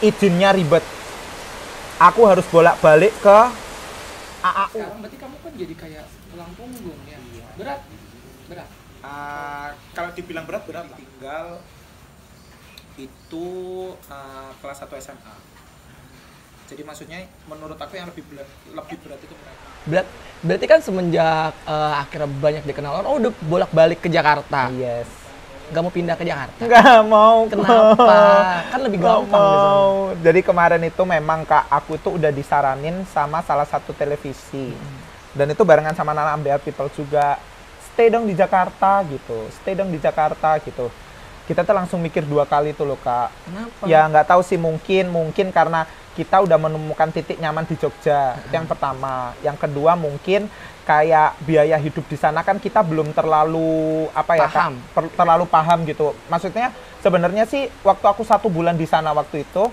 izinnya ribet. Aku harus bolak-balik ke AAU. Sekarang berarti kamu kan jadi kayak tulang punggung ya. Berat. Kalau dibilang berat tinggal itu kelas 1 SMA. Jadi maksudnya menurut aku yang lebih berat itu berat. Berarti kan semenjak akhirnya banyak dikenal orang, udah bolak-balik ke Jakarta. Yes. Nggak mau pindah ke Jakarta? Nggak mau. Kenapa? Kan lebih gampang mau. Jadi kemarin itu memang Kak, aku tuh udah disaranin sama salah satu televisi. Dan itu barengan sama Nana Ambiar People juga. Stay dong di Jakarta gitu. Kita tuh langsung mikir 2 kali tuh loh Kak. Kenapa? Ya nggak tahu sih, mungkin karena kita udah menemukan titik nyaman di Jogja. Itu yang pertama. Yang kedua mungkin kayak biaya hidup di sana kan kita belum terlalu terlalu paham gitu. Maksudnya sebenarnya sih waktu aku 1 bulan di sana waktu itu,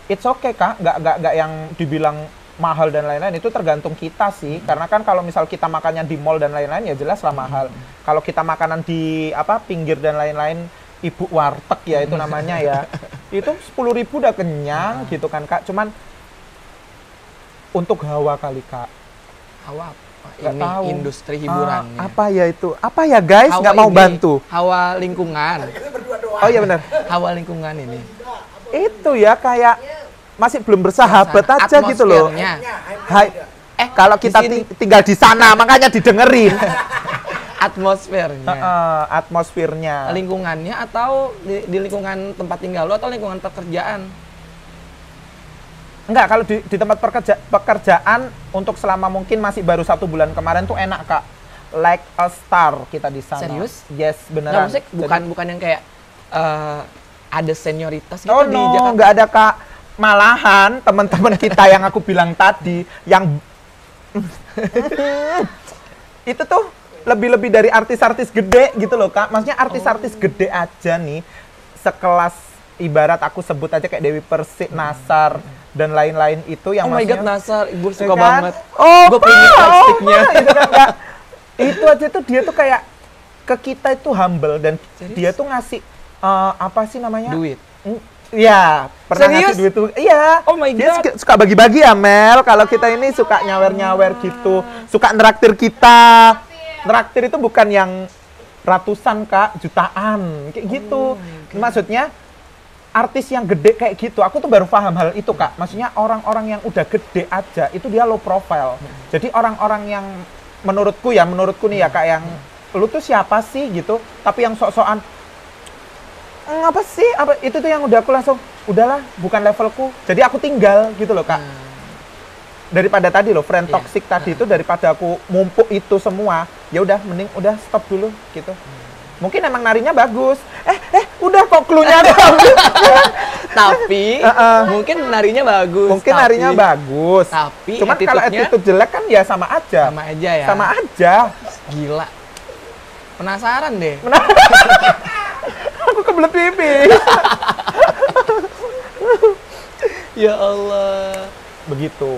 it's okay Kak, nggak yang dibilang mahal dan lain-lain, itu tergantung kita sih. Karena kan kalau misal kita makannya di mall dan lain-lain ya jelas lah mahal. Kalau kita makanan di pinggir dan lain-lain, ibu warteg ya itu namanya ya, itu 10.000 udah kenyang gitu kan Kak. Cuman untuk hawa kali Kak. Hawa apa? Nggak Ini tahu. industri hiburannya. Apa ya itu? Apa ya guys? Hawa Nggak mau ini, bantu. Hawa lingkungan. Oh iya benar. Hawa lingkungan ini. Itu ya kayak masih belum bersahabat aja gitu loh. Atmosfernya. Hai. Kalau kita tinggal di sana makanya didengerin. Atmosfernya. Atmosfernya. Lingkungannya atau di lingkungan tempat tinggal lo atau lingkungan pekerjaan? Enggak, kalau di tempat pekerjaan untuk selama mungkin masih baru 1 bulan kemarin tuh enak Kak. Like a star kita di sana. Serius? Yes, Nggak, beneran. maksudnya bukan yang kayak ada senioritas gitu Oh di no, Jakarta. nggak ada Kak. Malahan teman-teman kita yang aku bilang tadi, yang itu tuh lebih dari artis-artis gede gitu loh Kak. Maksudnya artis-artis gede aja nih, sekelas ibarat aku sebut aja kayak Dewi Persik, Nasar, dan lain-lain itu yang Oh my god, maksudnya Nasar, gue suka kan? banget. Oh, Gue punya lightsticknya. itu kan Kak. Itu aja tuh dia tuh kayak ke kita itu humble dan Serius? dia tuh ngasih apa sih namanya? Duit. Iya, pernah Serius? ngasih duit tuh. Iya. Oh my Dia God. suka bagi-bagi ya, Mel. Kalau kita ini suka nyawer-nyawer gitu, suka neraktir kita. Neraktir itu bukan yang ratusan, Kak, jutaan, kayak gitu. Maksudnya artis yang gede kayak gitu, aku tuh baru paham hal itu, Kak. Maksudnya orang-orang yang udah gede aja itu dia low profile. Jadi orang-orang yang menurutku nih ya, Kak, yang lu tuh siapa sih gitu, tapi yang sok-sokan apa sih? Apa itu tuh yang udah aku langsung udahlah, bukan levelku. Jadi aku tinggal gitu loh, Kak. Daripada tadi loh, friend toxic tadi itu, daripada aku mumpuk itu semua, ya udah mending udah stop dulu gitu. Mungkin emang narinya bagus. Udah kok cluenya Tapi mungkin narinya bagus. Mungkin narinya bagus. Tapi cuman kalau attitude jelek kan ya sama aja. Sama aja ya. Sama aja. Gila. Penasaran deh. Aku kebelet pipi. Ya Allah. Begitu.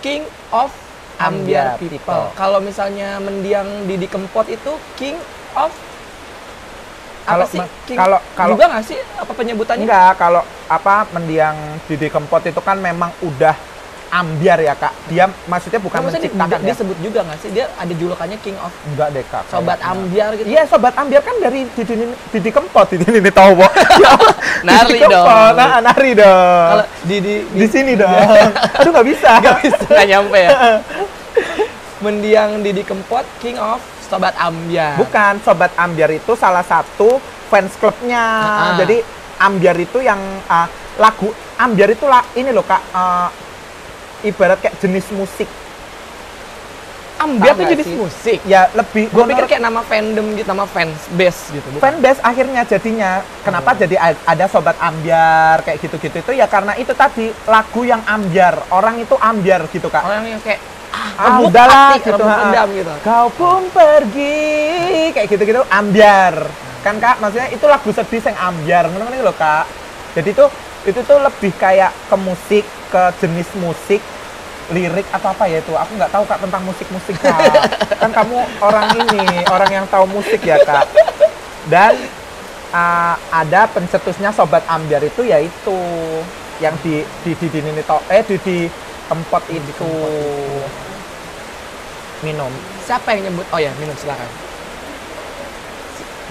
King of Ambiar Ambiar People. People. Kalau misalnya mendiang Didi Kempot itu King of apa Kalau sih? King kalau juga nggak sih apa penyebutannya? enggak, kalau apa mendiang Didi Kempot itu kan memang udah ambiar ya, Kak. Dia maksudnya bukan Maksudnya menciptakan ya. disebut juga nggak sih? Dia ada julukannya King of Enggak deh, Kak. Sobat kayaknya. Ambiar gitu. Iya, Sobat Ambiar kan dari Didi Kempot, Didi tahu, Bo. Nari Didi dong. Kempot, nari dong. Kalau di sini dong. Aduh, nggak bisa. nggak nyampe ya. Mendiang Didi Kempot King of Sobat Ambiar. Bukan, Sobat Ambiar itu salah satu fans klubnya. Jadi Ambiar itu yang lagu Ambiar itu ini loh, Kak, ibarat kayak jenis musik. Ambiar Tahu tuh nggak jenis sih? musik. Ya lebih. Gue pikir kayak nama fandom gitu, nama fans base gitu. Bukan? Fanbase akhirnya jadinya. Kenapa jadi ada Sobat Ambiar kayak gitu-gitu itu ya karena itu tadi lagu yang ambiar, orang itu ambiar gitu, Kak. Orang yang kayak udahlah gitu, gitu, redam gitu. Kau pun pergi kayak gitu-gitu ambiar. Kan, Kak, maksudnya itu lagu sedih yang ambiar, ngono loh, Kak. Jadi itu tuh lebih kayak ke musik, ke jenis musik, lirik atau apa ya itu. Aku nggak tahu, Kak, tentang musik-musik, Kak. Kan kamu orang yang tahu musik ya, Kak. Dan ada pencetusnya Sobat Ambyar itu yaitu yang di kempot itu. Minum. Siapa yang nyebut? Oh ya, minum silakan.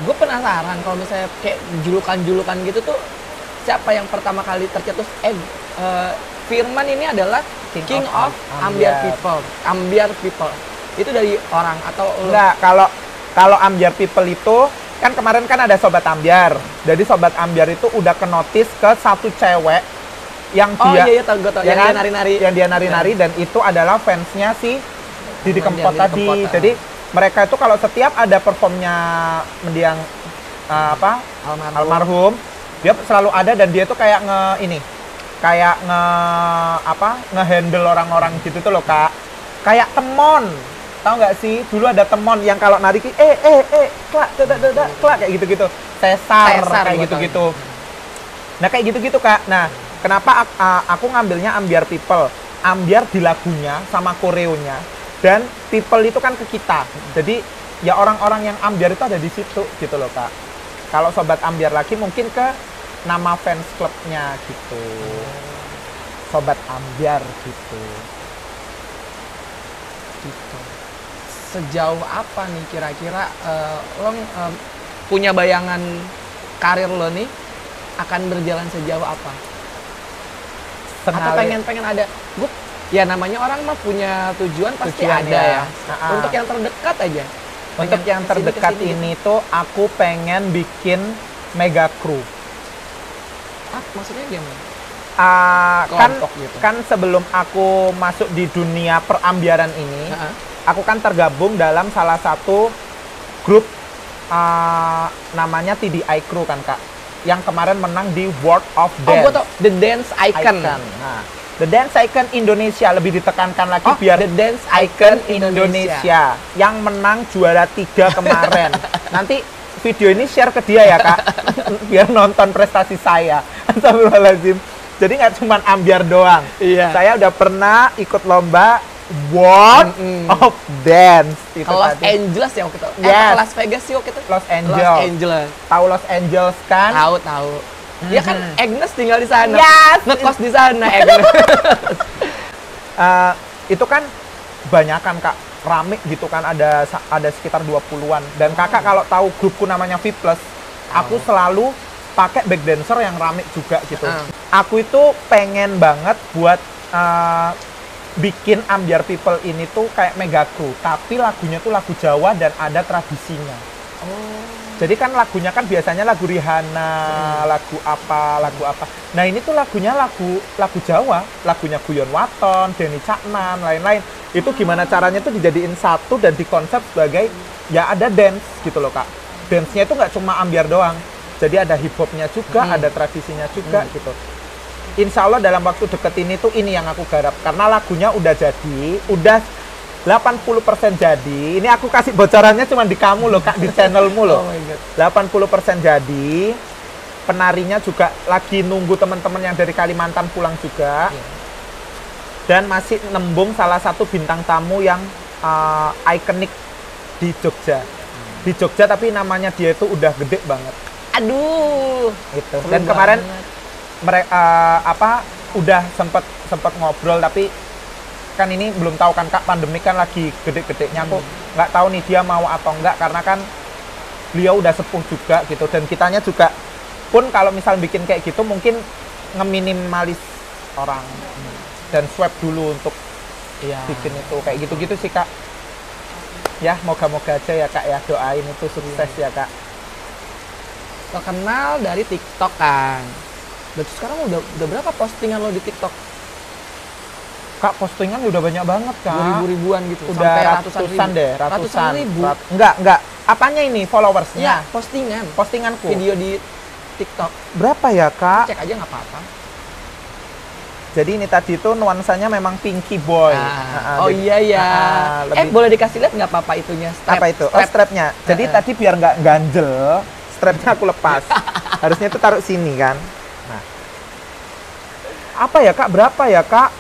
Gue penasaran kalau misalnya kayak julukan-julukan gitu tuh siapa yang pertama kali tercetus? Firman ini adalah King of Ambyar People. Ambyar People. Itu dari orang atau enggak? Kalau Ambyar People itu kan kemarin kan ada Sobat Ambyar. Jadi Sobat Ambyar itu udah ke notice ke satu cewek yang dia tahu gue tahu. yang dia nari-nari. Yang dia nari-nari dan itu adalah fansnya si Didi Kempot tadi. Jadi mereka itu kalau setiap ada performnya mendiang almarhum, dia selalu ada dan dia tuh kayak ngehandle orang-orang gitu tuh loh Kak. Kayak temon. Tahu nggak sih? Dulu ada temon yang kalau nari klak kayak gitu-gitu. Sesar kayak gitu-gitu. Nah, kayak gitu-gitu Kak. Nah, kenapa aku ngambilnya Ambyar People? Ambyar di lagunya sama koreonya. Dan people itu kan ke kita. Jadi ya orang-orang yang Ambyar itu ada di situ gitu loh Kak. Kalau Sobat Ambyar lagi mungkin ke nama fans klubnya gitu. Sobat Ambyar gitu. Sejauh apa nih kira-kira lo punya bayangan karir lo nih akan berjalan sejauh apa? Atau pengen ada ya namanya orang mah punya tujuan pasti ada ya. Untuk yang terdekat aja. Untuk yang terdekat ini tuh aku pengen bikin mega crew. Maksudnya gimana? Kan sebelum aku masuk di dunia perambiaran ini, aku kan tergabung dalam salah satu grup namanya TDI Crew kan Kak, yang kemarin menang di World of Dance. Gue tau, The Dance Icon. Nah, The Dance Icon Indonesia lebih ditekankan lagi biar The Dance Icon Indonesia yang menang juara 3 kemarin. Nanti video ini share ke dia ya Kak, biar nonton prestasi saya. Astagfirullahaladzim. Jadi nggak cuma Ambyar doang. Iya. Saya udah pernah ikut lomba World of Dance itu Los tadi. Angeles ya waktu itu. Yes. Las Vegas sih waktu itu. Los Angeles. Tahu Los Angeles kan? Tahu. Dia kan Agnes tinggal di sana. Yes. Ngekos di sana Agnes. Itu kan banyak kan Kak, rame gitu kan, ada sekitar 20-an. Dan Kakak kalau tahu grupku namanya V+, aku selalu pakai back dancer yang rame juga gitu. Aku itu pengen banget buat bikin Ambyar People ini tuh kayak mega crew, tapi lagunya tuh lagu Jawa dan ada tradisinya. Jadi kan lagunya kan biasanya lagu Rihanna, lagu apa. Nah ini tuh lagunya lagu Jawa, lagunya Guyon Waton, Denny Caknan, lain-lain. Itu gimana caranya tuh dijadiin satu dan dikonsep sebagai ya ada dance gitu loh Kak. Dance-nya itu nggak cuma Ambyar doang, jadi ada hip hopnya juga, ada tradisinya juga gitu. Insya Allah dalam waktu deket ini tuh ini yang aku garap, karena lagunya udah jadi, udah 80% jadi. Ini aku kasih bocorannya cuma di kamu loh Kak, di channelmu loh. 80% jadi. Penarinya juga lagi nunggu teman-teman yang dari Kalimantan pulang juga. Dan masih nembung salah satu bintang tamu yang ikonik di Jogja. Di Jogja tapi namanya dia itu udah gede banget. Aduh, itu. Dan kemarin mereka udah sempet ngobrol, tapi kan ini belum tahu kan Kak, pandemi kan lagi gede-gedenya. Aku nggak tahu nih dia mau atau enggak, karena kan beliau udah sepuh juga gitu, dan kitanya juga pun kalau misal bikin kayak gitu mungkin ngeminimalis orang dan swab dulu untuk bikin itu kayak gitu-gitu sih Kak. Ya moga-moga aja ya Kak ya, doain itu sukses ya Kak. Terkenal dari TikTok kan. Berarti sekarang udah berapa postingan lo di TikTok? Kak, postingan udah banyak banget Kak. Ribuan gitu. Udah sampai ratusan deh, ratusan ribu. Enggak. Apanya ini followersnya? Ya, postingan. Postinganku. Video di TikTok. Berapa ya Kak? Cek aja nggak apa-apa. Jadi ini tadi tuh nuansanya memang Pinky Boy. Iya. Boleh dikasih lihat nggak apa-apa itunya? Apa itu? Strapnya. Jadi tadi biar nggak ganjel, strapnya aku lepas. Harusnya itu taruh sini kan. Nah, apa ya Kak? Berapa ya Kak?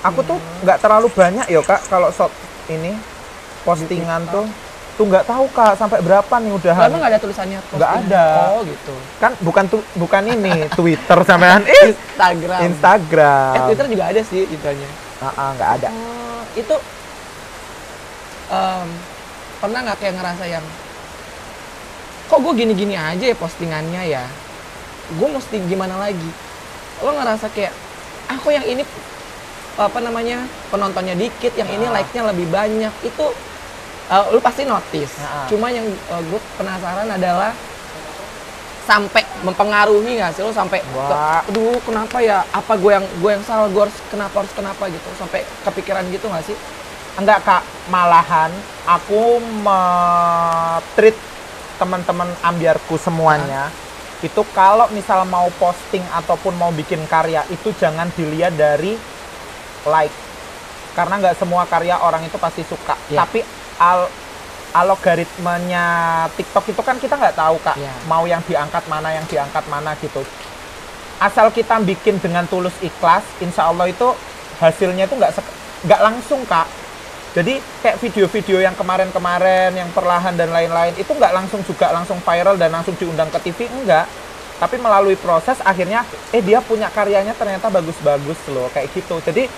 Aku tuh nggak terlalu banyak ya Kak kalau shot ini postingan tuh. Tuh nggak tahu Kak, sampai berapa nih udahan. Emang nggak ada tulisannya? Nggak ada. Oh gitu. Kan bukan ini Twitter sampean. Instagram. Instagram. Twitter juga ada sih itunya. Nggak ada. Oh, itu pernah nggak kayak ngerasa yang kok gue gini-gini aja ya postingannya ya? Gue mesti gimana lagi? Lo ngerasa kayak kok yang ini penontonnya dikit, yang ini like-nya lebih banyak. Itu lu pasti notice. Cuma yang gue penasaran adalah sampai mempengaruhi nggak sih lo sampai aduh kenapa ya, apa gue yang salah, gue harus kenapa gitu, sampai kepikiran gitu nggak sih? Enggak Kak, malahan aku treat teman-teman ambiarku semuanya itu kalau misal mau posting ataupun mau bikin karya itu jangan dilihat dari like, karena nggak semua karya orang itu pasti suka. Tapi algoritmanya TikTok itu kan kita nggak tahu Kak, mau yang diangkat mana gitu. Asal kita bikin dengan tulus ikhlas, insya Allah itu hasilnya itu nggak langsung Kak. Jadi kayak video-video yang kemarin-kemarin, yang perlahan dan lain-lain itu nggak langsung juga langsung viral dan langsung diundang ke TV, enggak. Tapi melalui proses akhirnya dia punya karyanya ternyata bagus-bagus loh kayak gitu. Jadi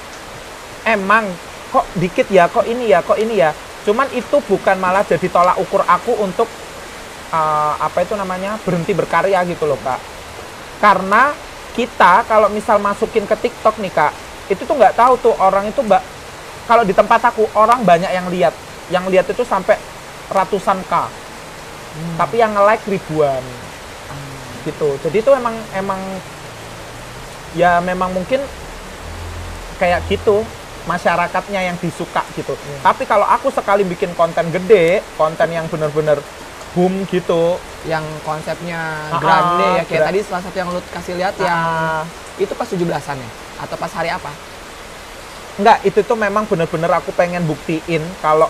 emang kok dikit ya, kok ini ya. Cuman itu bukan malah jadi tolak ukur aku untuk berhenti berkarya gitu loh Kak. Karena kita kalau misal masukin ke TikTok nih Kak, itu tuh nggak tahu tuh orang itu kalau di tempat aku orang banyak yang lihat itu sampai ratusan K. Tapi yang nge-like ribuan. Gitu. Jadi itu emang ya memang mungkin kayak gitu masyarakatnya yang disuka gitu. Tapi kalau aku sekali bikin konten gede, konten yang bener-bener boom gitu, yang konsepnya grande ya, kayak tadi salah satu yang lu kasih lihat yang itu pas 17-an ya atau pas hari apa? Enggak, itu tuh memang bener-bener aku pengen buktiin kalau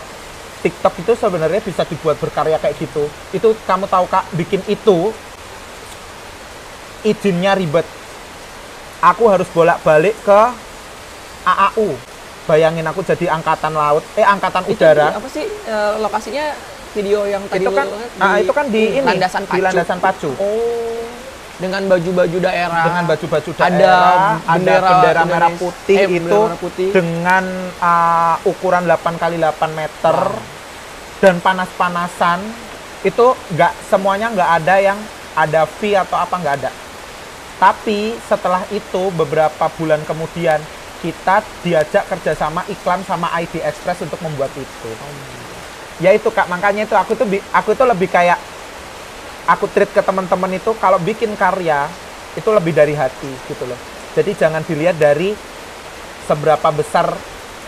TikTok itu sebenarnya bisa dibuat berkarya kayak gitu. Itu kamu tahu Kak, bikin itu izinnya ribet. Aku harus bolak-balik ke AAU. Bayangin aku jadi angkatan laut, angkatan udara. Apa sih lokasinya video yang tadi itu kan itu kan di ini Landasan Pacu. Di Landasan Pacu. Oh. Dengan baju-baju daerah. Dengan baju-baju daerah, ada bendera merah putih itu merah putih. Dengan ukuran 8x8 meter dan panas-panasan. Itu semuanya nggak ada yang ada fee atau apa, nggak ada. Tapi setelah itu beberapa bulan kemudian kita diajak kerjasama iklan sama ID Express untuk membuat itu. Ya itu Kak, makanya itu aku tuh lebih kayak aku treat ke teman-teman itu kalau bikin karya itu lebih dari hati gitu loh. Jadi jangan dilihat dari seberapa besar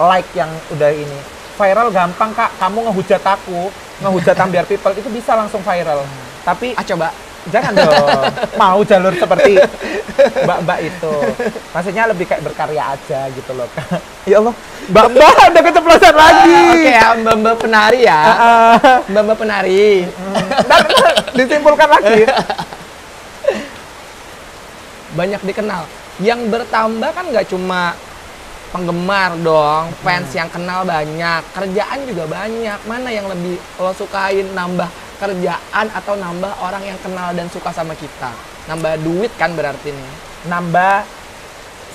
like yang udah ini. Viral gampang Kak, kamu ngehujat aku, ngehujat Ambiar People itu bisa langsung viral. Tapi coba jangan dong, mau jalur seperti mbak-mbak itu. Maksudnya lebih kayak berkarya aja gitu loh Kak. Ya Allah, mbak-mbak udah keceplosan lagi. Oke ya, mbak-mbak penari ya. Mbak-mbak penari. Dan disimpulkan lagi. Banyak dikenal. Yang bertambah kan nggak cuma penggemar dong, fans yang kenal banyak, kerjaan juga banyak. Mana yang lebih lo sukain, nambah kerjaan atau nambah orang yang kenal dan suka sama kita? Nambah duit kan berarti nih. Nambah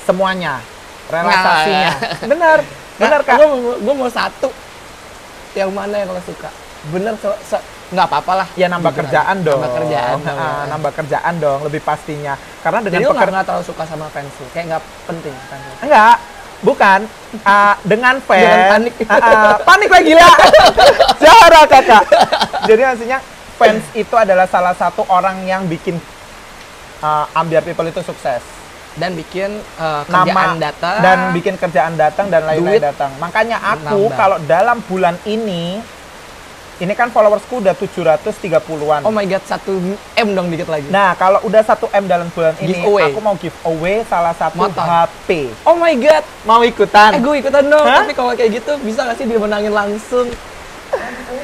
semuanya, realisasinya. Bener Kak. Gue mau satu. Yang mana yang lo suka? Bener, nggak apa-apa lah. Ya nambah kerjaan dong. Nambah kerjaan dong, lebih pastinya. Karena dengan jadi lo nggak terlalu suka sama fans lo? Kayak nggak penting fans lo? Enggak. Bukan, dengan fans. Dengan panik. Panik lagi lah. Cara Kakak. Jadi maksudnya fans itu adalah salah satu orang yang bikin Ambiar People itu sukses. Dan bikin kerjaan datang. Dan bikin kerjaan datang dan lain-lain datang. Makanya aku kalau dalam bulan ini kan followersku udah 730-an. Oh my god, 1M dong dikit lagi. Nah, kalau udah 1M dalam bulan ini, aku mau giveaway salah satu motor. HP. Oh my god. Mau ikutan? Gue ikutan dong. Tapi kalau kayak gitu, bisa gak sih dia menangin langsung?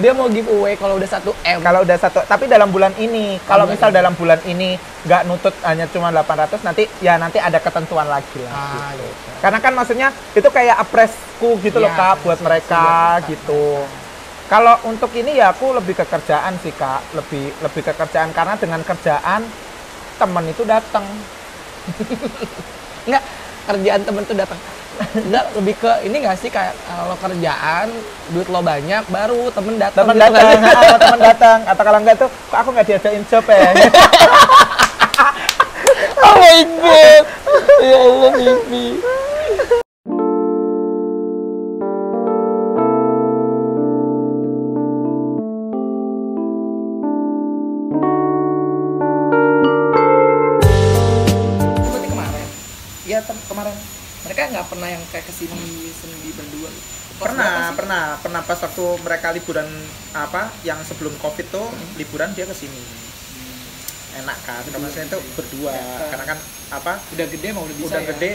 Dia mau giveaway kalau udah 1M. Kalau udah tapi dalam bulan ini. Kalau misal dalam bulan ini nggak nutut hanya cuma 800, nanti ada ketentuan lagi lah. Gitu. Karena kan maksudnya itu kayak apresku gitu loh Kak, buat mereka gitu. Kalau untuk ini ya aku lebih ke kerjaan sih Kak, lebih ke kerjaan karena dengan kerjaan temen itu datang. Enggak, kerjaan temen tuh datang. Enggak, lebih ke ini nggak sih kayak kalau kerjaan duit lo banyak baru temen datang. Temen gitu datang, kan? temen datang. Atau kalau enggak tuh, kok aku nggak diajakin job ya? Oh my god. Ya Allah mimpi. Berarti kemarin. Iya, kemarin. Mereka nggak pernah yang kayak kesini sendiri berdua. Pas berapa sih? pernah pas waktu mereka liburan yang sebelum Covid tuh liburan dia ke sini. Enak kan, karena saya itu berdua, karena kan Udah gede mau udah bisa udah ya? gede,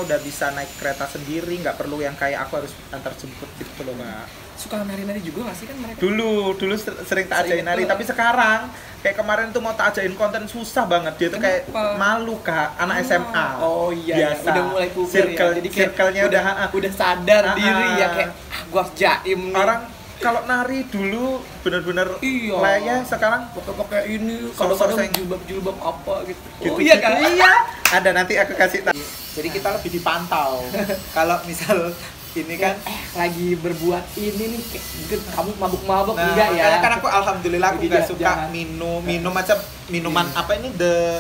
udah bisa naik kereta sendiri, nggak perlu yang kayak aku harus antar jemput gitu loh Kak. Suka nari-nari juga nggak sih kan mereka? Dulu sering tak ajain nari, tapi sekarang kayak kemarin tuh mau tak ajain konten susah banget, dia tuh kayak Kenapa? malu Kak, anak SMA. Oh iya, biasa. udah mulai puber ya. Jadi kayak circle-nya udah sadar diri ya ah. kayak gua harus jaim nih. Orang kalau nari dulu bener-bener Iya. layaknya sekarang pakai ini, Sosok kadang-kadang yang- jilbab apa gitu. gitu. Oh, iya kan? Iya. Ada nanti aku kasih tahu. Jadi kita lebih dipantau. Kalau misal ini kan Lagi berbuat ini nih kayak kamu mabuk-mabuk nah, enggak ya? makanya kan aku alhamdulillah aku Jadi gak suka jangan- minum macam minuman apa ini the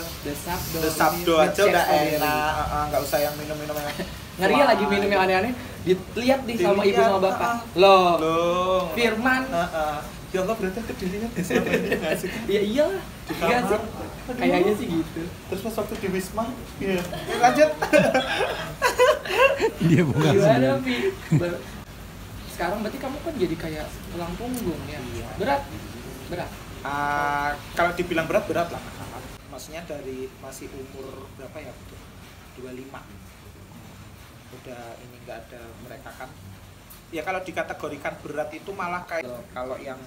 sabdo aja udah enak, nggak usah yang minum-minum yang Ngeri ya lagi minum yang aneh-aneh, dilihat nih sama ibu Dilihat, sama bapak. Loh, loh Firman. ya Allah berarti aku dirinya di selama ini nggak sih? Ya iyalah. Di Iya sih. kamar. Kayaknya sih gitu. Terus pas waktu di Wisma, iya. Lanjut. Dia bukan Gimana, Pi? Sekarang berarti kamu kan jadi kayak tulang punggung ya? Iya. Berat? Kalau dibilang berat lah. Maksudnya dari masih umur berapa ya? 25. Udah ini nggak ada mereka kan. Ya kalau dikategorikan berat itu malah kayak kalau yang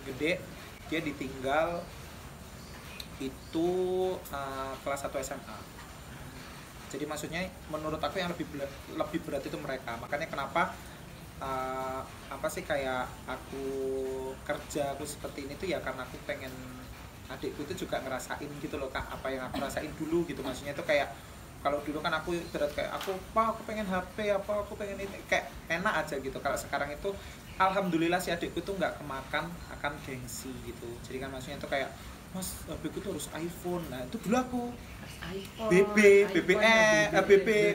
gede dia ditinggal itu kelas 1 SMA. Jadi maksudnya menurut aku yang lebih berat itu mereka. Makanya kenapa kayak aku kerja aku seperti ini tuh ya karena aku pengen adikku itu juga ngerasain gitu loh Kak, apa yang aku rasain dulu gitu. Maksudnya itu kayak kalau dulu kan aku berat kayak aku pengen HP aku pengen ini kayak enak aja gitu. Kalau sekarang itu alhamdulillah si adikku tuh nggak kemakan akan gengsi gitu. Jadi kan maksudnya itu kayak Mas, HP ku tuh harus iPhone. Nah, itu dulu aku BB,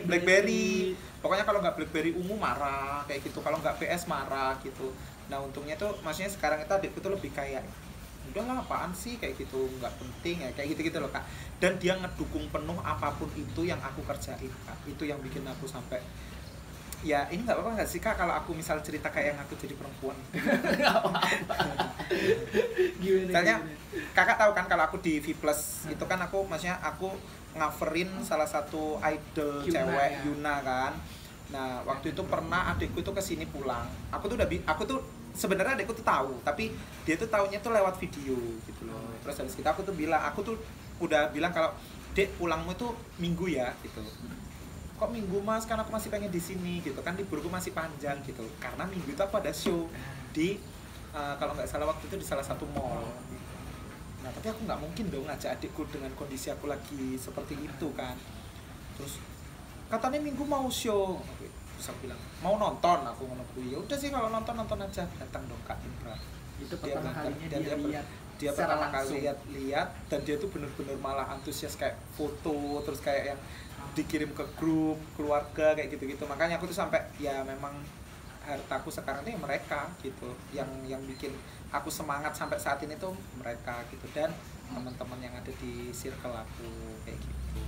BlackBerry. Pokoknya kalau nggak BlackBerry ungu marah kayak gitu. Kalau nggak PS marah gitu. Nah, untungnya tuh maksudnya sekarang itu adikku tuh lebih kayak udahlah apaan sih kayak gitu, nggak penting ya kayak gitu loh Kak. Dan dia ngedukung penuh apapun itu yang aku kerjain Kak. Itu yang bikin aku sampai ya ini nggak apa-apa nggak sih Kak kalau aku misal cerita kayak yang aku jadi perempuan. Misalnya Kakak tahu kan kalau aku di V Plus itu kan aku maksudnya aku ngaverin salah satu idol Yuna, cewek ya. Yuna kan. Nah waktu itu pernah adikku tuh kesini pulang. Aku tuh sebenarnya adikku tuh tahu, tapi dia tuh taunya tuh lewat video gitu loh. Terus habis itu aku tuh udah bilang kalau Dek pulangmu tuh Minggu ya gitu. Kok Minggu Mas? Karena aku masih pengen di sini gitu kan, liburku masih panjang gitu. Karena Minggu itu aku ada show di kalau nggak salah waktu itu di salah satu mall. Nah tapi aku nggak mungkin dong ngajak adikku dengan kondisi aku lagi seperti itu kan. Terus katanya Minggu mau show. Terus aku bilang mau nonton, aku ngono kuwi. Ya udah sih kalau nonton aja, datang dong Kak Indra. Itu pertama kalinya Dan dia lihat dia secara pertama langsung. kali lihat dan dia tuh bener-bener malah antusias kayak foto terus kayak yang dikirim ke grup keluarga kayak gitu-gitu. Makanya aku tuh sampai ya memang hartaku sekarang ini mereka gitu yang bikin aku semangat sampai saat ini tuh mereka gitu dan teman-teman yang ada di circle aku kayak gitu.